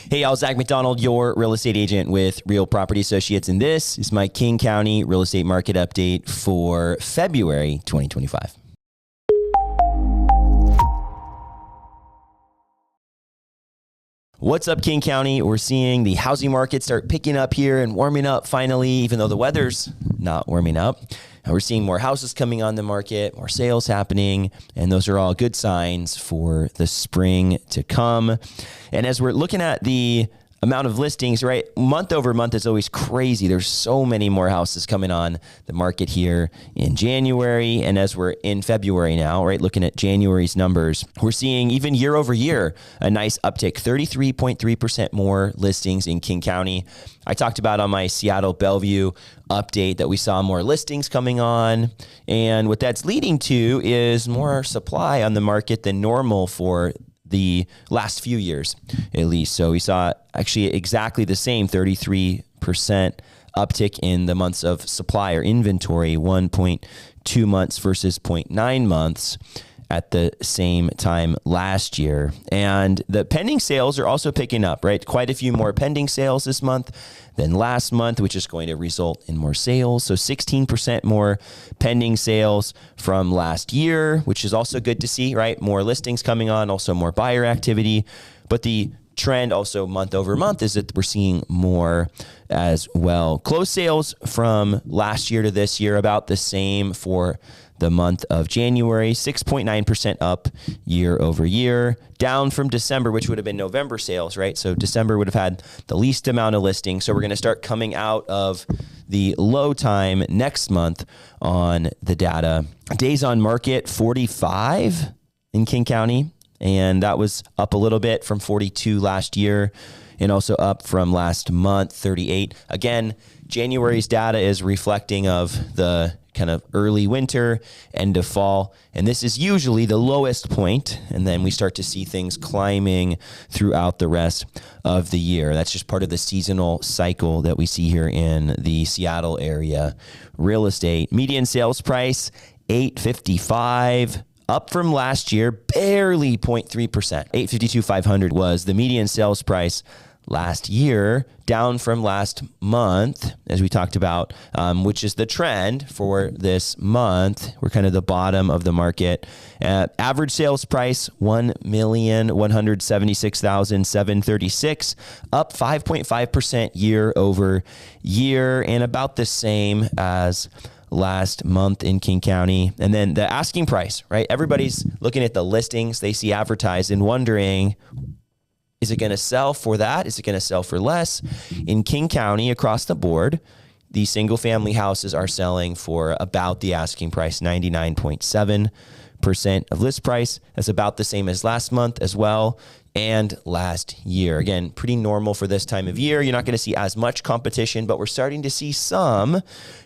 Hey, y'all, Zach McDonald, your real estate agent with Real Property Associates, and this is my King County real estate market update for February 2025. What's up, King County? We're seeing the housing market start picking up here and warming up finally, even though the weather's not warming up. We're seeing more houses coming on the market, more sales happening, and those are all good signs for the spring to come. And as we're looking at the amount of listings, right, month over month is always crazy. There's so many more houses coming on the market here in January. And as we're in February now, right, looking at January's numbers, we're seeing even year over year, a nice uptick, 33.3% more listings in King County. I talked about on my Seattle Bellevue update that we saw more listings coming on. And what that's leading to is more supply on the market than normal for the last few years, at least. So we saw actually exactly the same 33% uptick in the months of supply or inventory, 1.2 months versus 0.9 months at the same time last year. And the pending sales are also picking up, right? Quite a few more pending sales this month than last month, which is going to result in more sales. So 16% more pending sales from last year, which is also good to see, right? More listings coming on, also more buyer activity. But the trend also month over month is that we're seeing more as well. Closed sales from last year to this year, about the same for the month of January, 6.9% up year over year, down from December, which would have been November sales, right? So December would have had the least amount of listings. So we're going to start coming out of the low time next month on the data. Days on market, 45 in King County. And that was up a little bit from 42 last year and also up from last month, 38. Again, January's data is reflecting of the kind of early winter, end of fall. And this is usually the lowest point. And then we start to see things climbing throughout the rest of the year. That's just part of the seasonal cycle that we see here in the Seattle area. Real estate, median sales price, $855. Up from last year, barely 0.3%. $852,500 was the median sales price last year, down from last month, as we talked about, which is the trend for this month. We're kind of the bottom of the market. Average sales price, $1,176,736, up 5.5% year over year, and about the same as last month in King County. And then the asking price, right? Everybody's looking at the listings they see advertised and wondering, is it going to sell for that? Is it going to sell for less? In King County, across the board, the single family houses are selling for about the asking price, 99.7% of list price. That's about the same as last month as well, and last year. Again, pretty normal for this time of year. You're not going to see as much competition, but we're starting to see some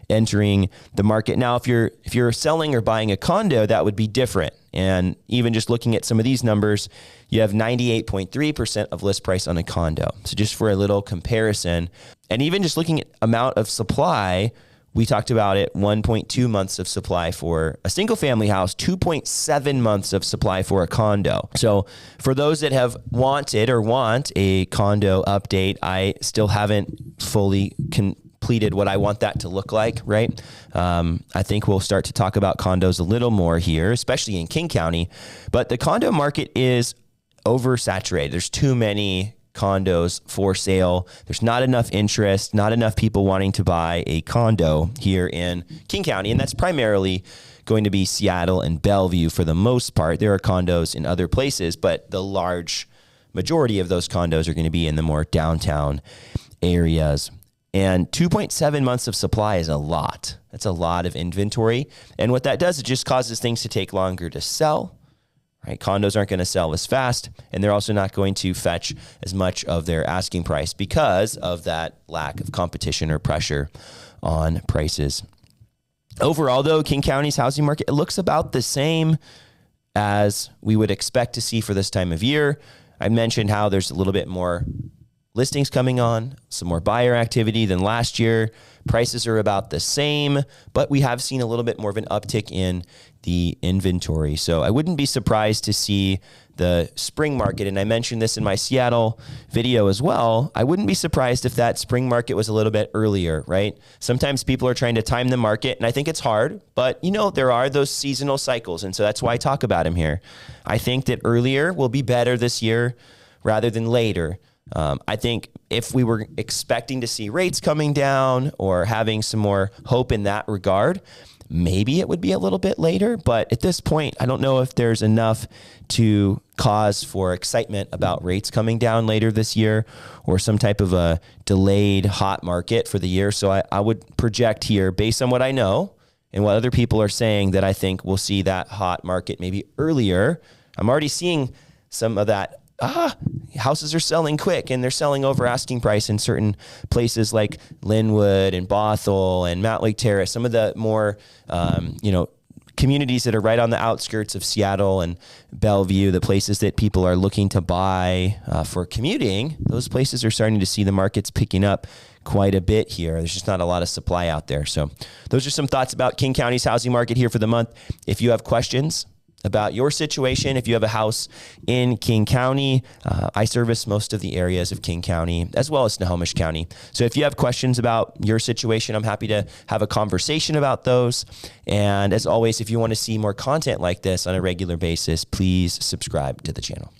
entering the market. Now, if you're selling or buying a condo, that would be different. And even just looking at some of these numbers, you have 98.3% of list price on a condo. So just for a little comparison, and even just looking at amount of supply, we talked about it, 1.2 months of supply for a single family house, 2.7 months of supply for a condo. So for those that have wanted or want a condo update, I still haven't fully completed what I want that to look like, right? I think we'll start to talk about condos a little more here, especially in King County. But the condo market is oversaturated. There's too many condos for sale. There's not enough interest, not enough people wanting to buy a condo here in King County. And that's primarily going to be Seattle and Bellevue for the most part. There are condos in other places, but the large majority of those condos are going to be in the more downtown areas. And 2.7 months of supply is a lot. That's a lot of inventory. And what that does, it just causes things to take longer to sell. Right? Condos aren't going to sell as fast, and they're also not going to fetch as much of their asking price because of that lack of competition or pressure on prices. Overall, though, King County's housing market, it looks about the same as we would expect to see for this time of year. I mentioned how there's a little bit more listings coming on, some more buyer activity than last year. Prices are about the same, but we have seen a little bit more of an uptick in the inventory. So I wouldn't be surprised to see the spring market, and I mentioned this in my Seattle video as well. I wouldn't be surprised if that spring market was a little bit earlier, right? Sometimes people are trying to time the market, and I think it's hard, but there are those seasonal cycles, and so that's why I talk about them here. I think that earlier will be better this year rather than later. I think if we were expecting to see rates coming down or having some more hope in that regard, maybe it would be a little bit later. But at this point, I don't know if there's enough to cause for excitement about rates coming down later this year or some type of a delayed hot market for the year. So I would project here, based on what I know and what other people are saying, that I think we'll see that hot market maybe earlier. I'm already seeing some of that. Houses are selling quick and they're selling over asking price in certain places like Linwood and Bothell and Mount Lake Terrace, some of the more, communities that are right on the outskirts of Seattle and Bellevue, the places that people are looking to buy for commuting. Those places are starting to see the markets picking up quite a bit here. There's just not a lot of supply out there. So those are some thoughts about King County's housing market here for the month. If you have questions about your situation, if you have a house in King County, I service most of the areas of King County as well as Snohomish County. So if you have questions about your situation, I'm happy to have a conversation about those. And as always, if you want to see more content like this on a regular basis, please subscribe to the channel.